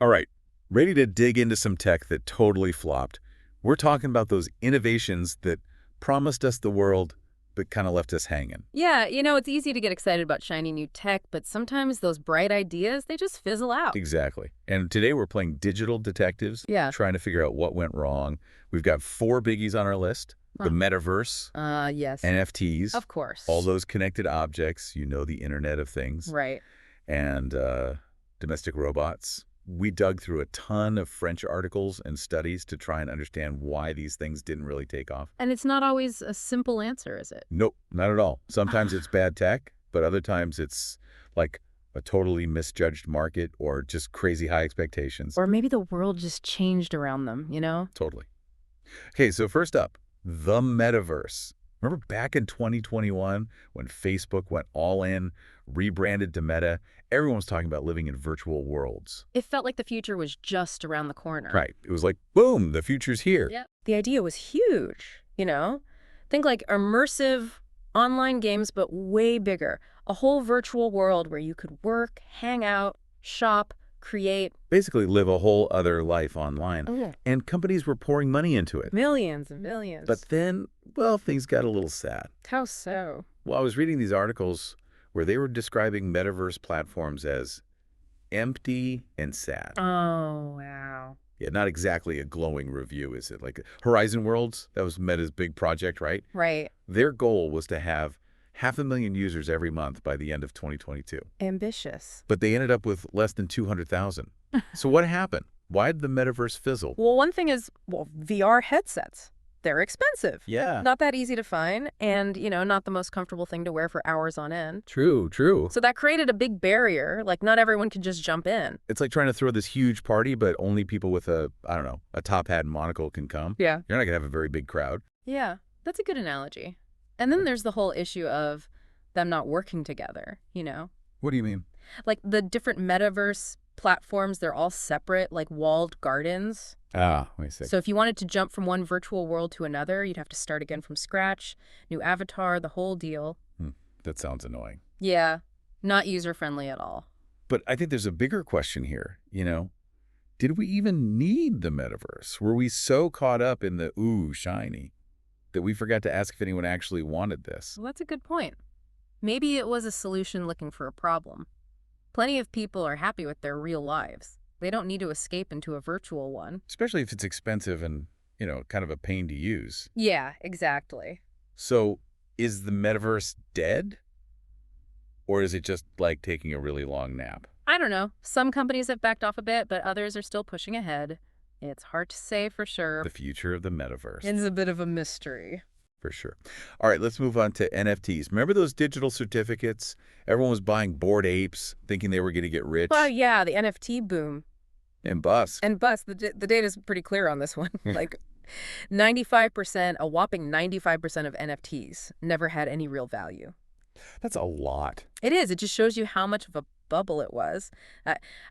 All right, ready to dig into some tech that totally flopped. We're talking about those innovations that promised us the world, but kind of left us hanging. Yeah, it's easy to get excited about shiny new tech, but sometimes those bright ideas, they just fizzle out. Exactly. And today we're playing digital detectives, Yeah. trying to figure out what went wrong. We've got four biggies on our list: the Huh. metaverse, Yes. NFTs, Of all course. those connected objects, the Internet of Things, Right. and domestic robots. We dug through a ton of French articles and studies to try and understand why these things didn't really take off. And it's not always a simple answer, is it? Nope, not at all. Sometimes it's bad tech, but other times it's like a totally misjudged market or just crazy high expectations. Or maybe the world just changed around them? Totally. Okay, so first up, the metaverse. Remember back in 2021 when Facebook went all in, rebranded to Meta, everyone was talking about living in virtual worlds. It felt like the future was just around the corner. Right. It was like, boom, the future's here. Yeah. The idea was huge. Think like immersive online games, but way bigger. A whole virtual world where you could work, hang out, shop, create. Basically live a whole other life online. Oh, yeah. And companies were pouring money into it. Millions and millions. But then, well, things got a little sad. How so? Well, I was reading these articles where they were describing metaverse platforms as empty and sad. Oh, wow. Yeah, not exactly a glowing review, is it? Like Horizon Worlds, that was Meta's big project, right? Right. Their goal was to have 500,000 users every month by the end of 2022. Ambitious. But they ended up with less than 200,000. So what happened? Why did the metaverse fizzle? Well, one thing is, VR headsets. They're expensive. Yeah. Not that easy to find, and, not the most comfortable thing to wear for hours on end. True, true. So that created a big barrier. Like, not everyone could just jump in. It's like trying to throw this huge party, but only people with a top hat and monocle can come. Yeah. You're not going to have a very big crowd. Yeah, that's a good analogy. And then there's the whole issue of them not working together. What do you mean? Like the different metaverse platforms, they're all separate, like walled gardens. Ah, wait a second. So if you wanted to jump from one virtual world to another, you'd have to start again from scratch, new avatar, the whole deal. That sounds annoying. Yeah, not user-friendly at all. But I think there's a bigger question here, Did we even need the metaverse? Were we so caught up in the ooh, shiny that we forgot to ask if anyone actually wanted this? Well, that's a good point. Maybe it was a solution looking for a problem. Plenty of people are happy with their real lives. They don't need to escape into a virtual one. Especially if it's expensive and, kind of a pain to use. Yeah, exactly. So is the metaverse dead? Or is it just like taking a really long nap? I don't know. Some companies have backed off a bit, but others are still pushing ahead. It's hard to say for sure. The future of the metaverse. It's a bit of a mystery. For sure. All right, let's move on to NFTs. Remember those digital certificates? Everyone was buying Bored Apes, thinking they were going to get rich. Well, yeah, the NFT boom. And bust. And bust. The data's pretty clear on this one. Like 95%, a whopping 95% of NFTs never had any real value. That's a lot. It is. It just shows you how much of a bubble it was.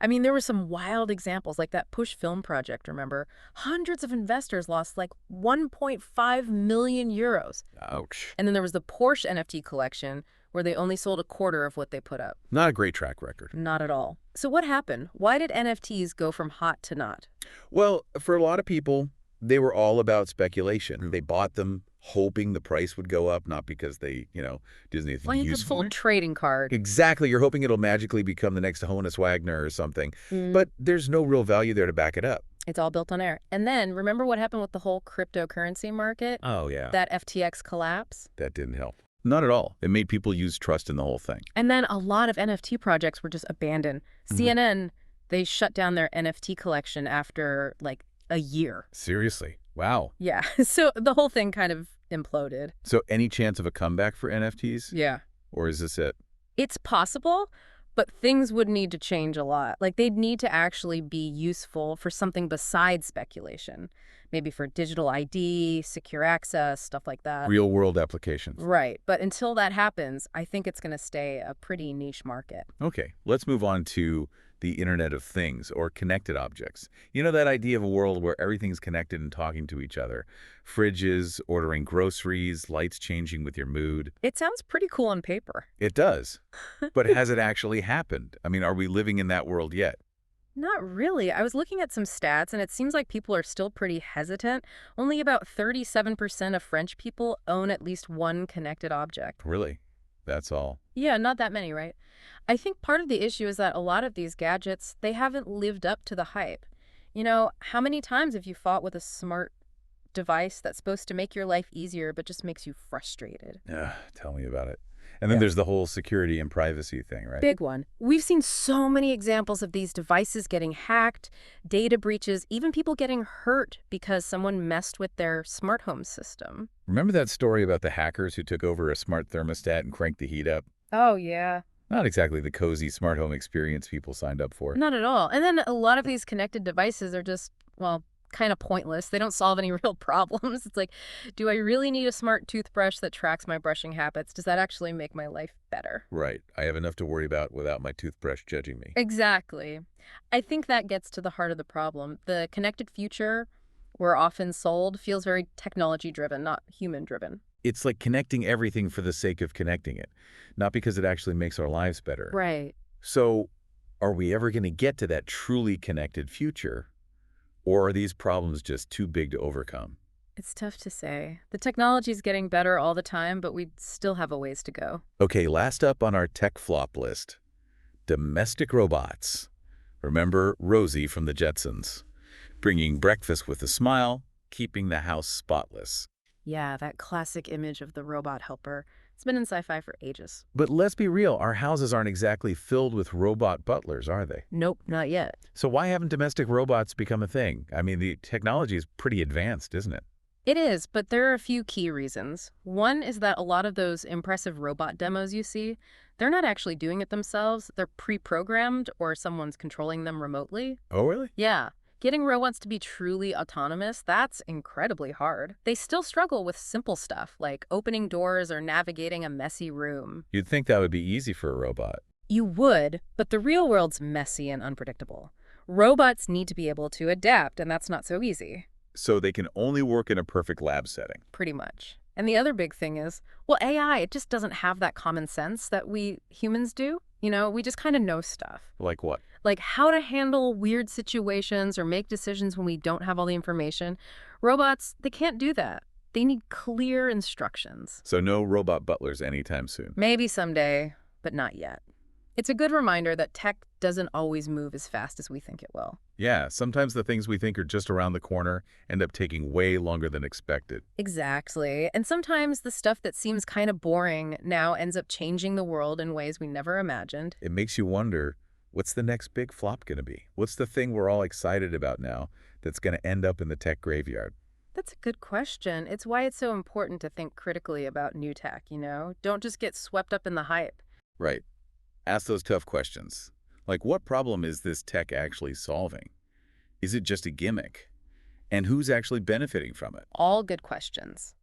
There were some wild examples, like that Push Film project, remember? Hundreds of investors lost like 1.5 million euros. Ouch. And then there was the Porsche NFT collection, where they only sold a quarter of what they put up. Not a great track record. Not at all. So what happened? Why did NFTs go from hot to not? Well, for a lot of people, they were all about speculation. They bought them hoping the price would go up, not because they, did anything Like a useful. full trading card. Exactly. You're hoping it'll magically become the next Honus Wagner or something. But there's no real value there to back it up. It's all built on air. And then, remember what happened with the whole cryptocurrency market? Oh, yeah. That FTX collapse? That didn't help. Not at all. It made people lose trust in the whole thing. And then a lot of NFT projects were just abandoned. CNN, they shut down their NFT collection after, like, a year. Seriously. Wow. Yeah. So the whole thing kind of imploded. So any chance of a comeback for NFTs? Yeah. Or is this it? It's possible, but things would need to change a lot. Like, they'd need to actually be useful for something besides speculation. Maybe for digital ID, secure access, stuff like that. Real world applications. Right. But until that happens, I think it's going to stay a pretty niche market. Okay, let's move on to the Internet of Things, or connected objects. That idea of a world where everything's connected and talking to each other. Fridges, ordering groceries, lights changing with your mood. It sounds pretty cool on paper. It does. But has it actually happened? Are we living in that world yet? Not really. I was looking at some stats, and it seems like people are still pretty hesitant. Only about 37% of French people own at least one connected object. Really? That's all. Yeah, not that many, right? I think part of the issue is that a lot of these gadgets, they haven't lived up to the hype. How many times have you fought with a smart device that's supposed to make your life easier but just makes you frustrated? Tell me about it. And then Yeah. there's the whole security and privacy thing, right? Big one. We've seen so many examples of these devices getting hacked, data breaches, even people getting hurt because someone messed with their smart home system. Remember that story about the hackers who took over a smart thermostat and cranked the heat up? Oh, yeah. Not exactly the cozy smart home experience people signed up for. Not at all. And then a lot of these connected devices are just, well, kind of pointless. They don't solve any real problems. It's like, do I really need a smart toothbrush that tracks my brushing habits? Does that actually make my life better? Right. I have enough to worry about without my toothbrush judging me. Exactly. I think that gets to the heart of the problem. The connected future we're often sold feels very technology driven, not human driven. It's like connecting everything for the sake of connecting it, not because it actually makes our lives better. Right. So, are we ever going to get to that truly connected future? Or are these problems just too big to overcome? It's tough to say. The technology is getting better all the time, but we still have a ways to go. Okay, last up on our tech flop list, domestic robots. Remember Rosie from the Jetsons? Bringing breakfast with a smile, keeping the house spotless. Yeah, that classic image of the robot helper. It's been in sci-fi for ages. But let's be real, our houses aren't exactly filled with robot butlers, are they? Nope, not yet. So why haven't domestic robots become a thing? I mean, the technology is pretty advanced, isn't it? It is, but there are a few key reasons. One is that a lot of those impressive robot demos you see, they're not actually doing it themselves. They're pre-programmed or someone's controlling them remotely. Oh, really? Yeah. Getting robots to be truly autonomous, that's incredibly hard. They still struggle with simple stuff like opening doors or navigating a messy room. You'd think that would be easy for a robot. You would, but the real world's messy and unpredictable. Robots need to be able to adapt, and that's not so easy. So they can only work in a perfect lab setting. Pretty much. And the other big thing is, well, AI, it just doesn't have that common sense that we humans do. We just kind of know stuff. Like what? Like how to handle weird situations or make decisions when we don't have all the information. Robots, they can't do that. They need clear instructions. So no robot butlers anytime soon. Maybe someday, but not yet. It's a good reminder that tech doesn't always move as fast as we think it will. Yeah, sometimes the things we think are just around the corner end up taking way longer than expected. Exactly. And sometimes the stuff that seems kind of boring now ends up changing the world in ways we never imagined. It makes you wonder, what's the next big flop going to be? What's the thing we're all excited about now that's going to end up in the tech graveyard? That's a good question. It's why it's so important to think critically about new tech. Don't just get swept up in the hype. Right. Ask those tough questions. Like, what problem is this tech actually solving? Is it just a gimmick? And who's actually benefiting from it? All good questions.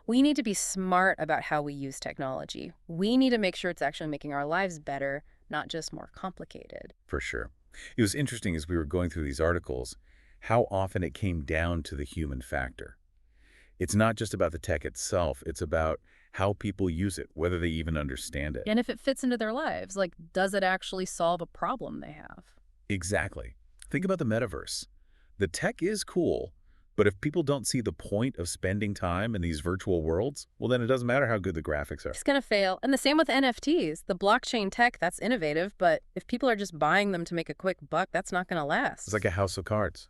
We need to be smart about how we use technology. We need to make sure it's actually making our lives better, not just more complicated. For sure. It was interesting as we were going through these articles, how often it came down to the human factor. It's not just about the tech itself, it's about how people use it, whether they even understand it. And if it fits into their lives, like, does it actually solve a problem they have? Exactly. Think about the metaverse. The tech is cool, but if people don't see the point of spending time in these virtual worlds, well, then it doesn't matter how good the graphics are. It's going to fail. And the same with NFTs. The blockchain tech, that's innovative, but if people are just buying them to make a quick buck, that's not going to last. It's like a house of cards.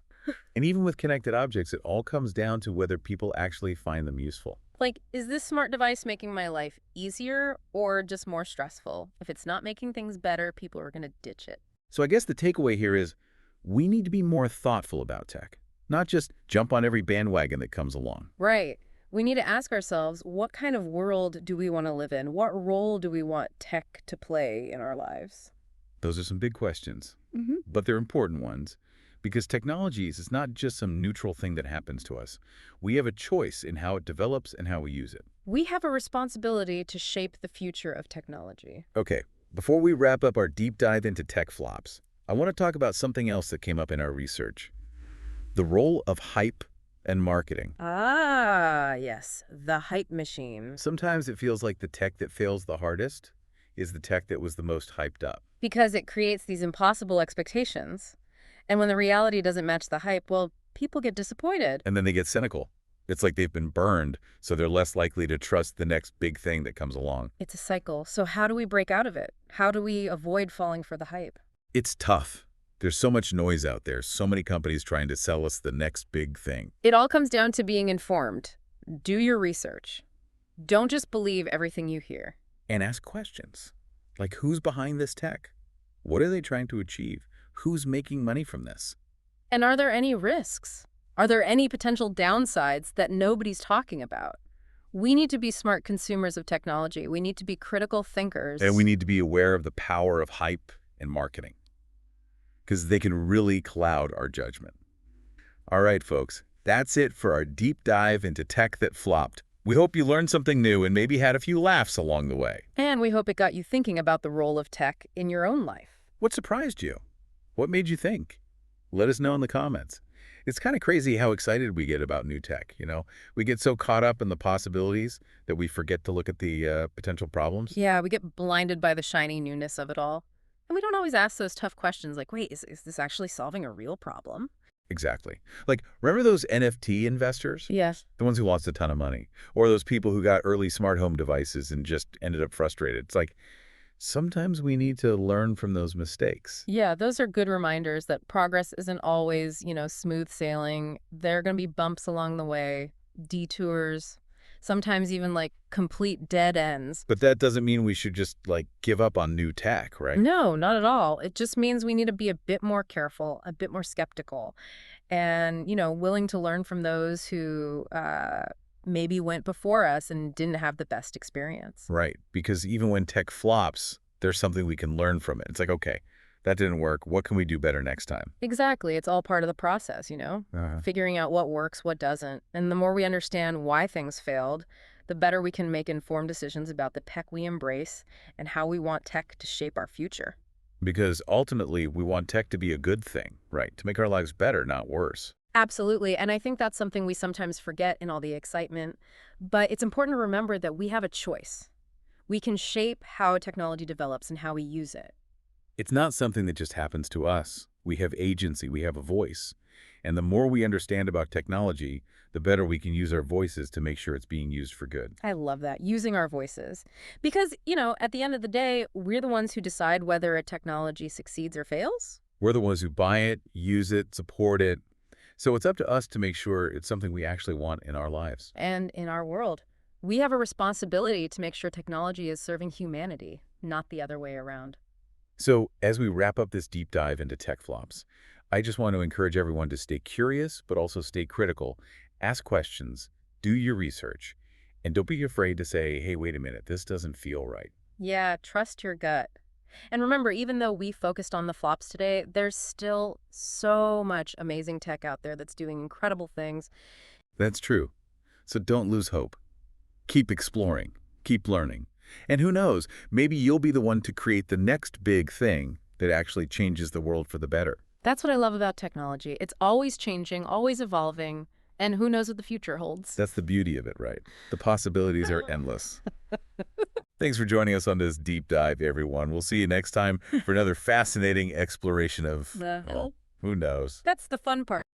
And even with connected objects, it all comes down to whether people actually find them useful. Like, is this smart device making my life easier or just more stressful? If it's not making things better, people are going to ditch it. So I guess the takeaway here is we need to be more thoughtful about tech, not just jump on every bandwagon that comes along. Right. We need to ask ourselves, what kind of world do we want to live in? What role do we want tech to play in our lives? Those are some big questions, but they're important ones. Because technology is not just some neutral thing that happens to us. We have a choice in how it develops and how we use it. We have a responsibility to shape the future of technology. Okay, before we wrap up our deep dive into tech flops, I want to talk about something else that came up in our research. The role of hype and marketing. Ah, yes, the hype machine. Sometimes it feels like the tech that fails the hardest is the tech that was the most hyped up. Because it creates these impossible expectations. And when the reality doesn't match the hype, well, people get disappointed. And then they get cynical. It's like they've been burned, so they're less likely to trust the next big thing that comes along. It's a cycle. So how do we break out of it? How do we avoid falling for the hype? It's tough. There's so much noise out there, so many companies trying to sell us the next big thing. It all comes down to being informed. Do your research. Don't just believe everything you hear. And ask questions. Like, who's behind this tech? What are they trying to achieve? Who's making money from this? And are there any risks? Are there any potential downsides that nobody's talking about? We need to be smart consumers of technology. We need to be critical thinkers. And we need to be aware of the power of hype and marketing, because they can really cloud our judgment. All right, folks, that's it for our deep dive into tech that flopped. We hope you learned something new and maybe had a few laughs along the way. And we hope it got you thinking about the role of tech in your own life. What surprised you? What made you think? Let us know in the comments. It's kind of crazy how excited we get about new tech, you know? We get so caught up in the possibilities that we forget to look at the potential problems. Yeah, we get blinded by the shiny newness of it all. And we don't always ask those tough questions like, wait, is this actually solving a real problem? Exactly. Like, remember those NFT investors? Yes. The ones who lost a ton of money. Or those people who got early smart home devices and just ended up frustrated. It's like, sometimes we need to learn from those mistakes. Yeah, those are good reminders that progress isn't always, smooth sailing. There are going to be bumps along the way, detours, sometimes even like complete dead ends. But that doesn't mean we should just, like, give up on new tech, right? No, not at all. It just means we need to be a bit more careful, a bit more skeptical, and, willing to learn from those who maybe went before us and didn't have the best experience. Right. Because even when tech flops, there's something we can learn from it. It's like, okay, that didn't work. What can we do better next time? Exactly. It's all part of the process, figuring out what works, what doesn't. And the more we understand why things failed, the better we can make informed decisions about the tech we embrace and how we want tech to shape our future. Because ultimately, we want tech to be a good thing, right? To make our lives better, not worse. Absolutely. And I think that's something we sometimes forget in all the excitement. But it's important to remember that we have a choice. We can shape how technology develops and how we use it. It's not something that just happens to us. We have agency, we have a voice. And the more we understand about technology, the better we can use our voices to make sure it's being used for good. I love that, using our voices. Because, at the end of the day, we're the ones who decide whether a technology succeeds or fails. We're the ones who buy it, use it, support it. So it's up to us to make sure it's something we actually want in our lives. And in our world, we have a responsibility to make sure technology is serving humanity, not the other way around. So as we wrap up this deep dive into tech flops, I just want to encourage everyone to stay curious, but also stay critical. Ask questions, do your research, and don't be afraid to say, hey, wait a minute, this doesn't feel right. Yeah, trust your gut. And remember, even though we focused on the flops today, there's still so much amazing tech out there that's doing incredible things. That's true. So don't lose hope. Keep exploring, keep learning. And who knows, maybe you'll be the one to create the next big thing that actually changes the world for the better. That's what I love about technology. It's always changing, always evolving, and who knows what the future holds. That's the beauty of it, right? The possibilities are endless. Thanks for joining us on this deep dive, everyone. We'll see you next time for another fascinating exploration of, well, who knows? That's the fun part.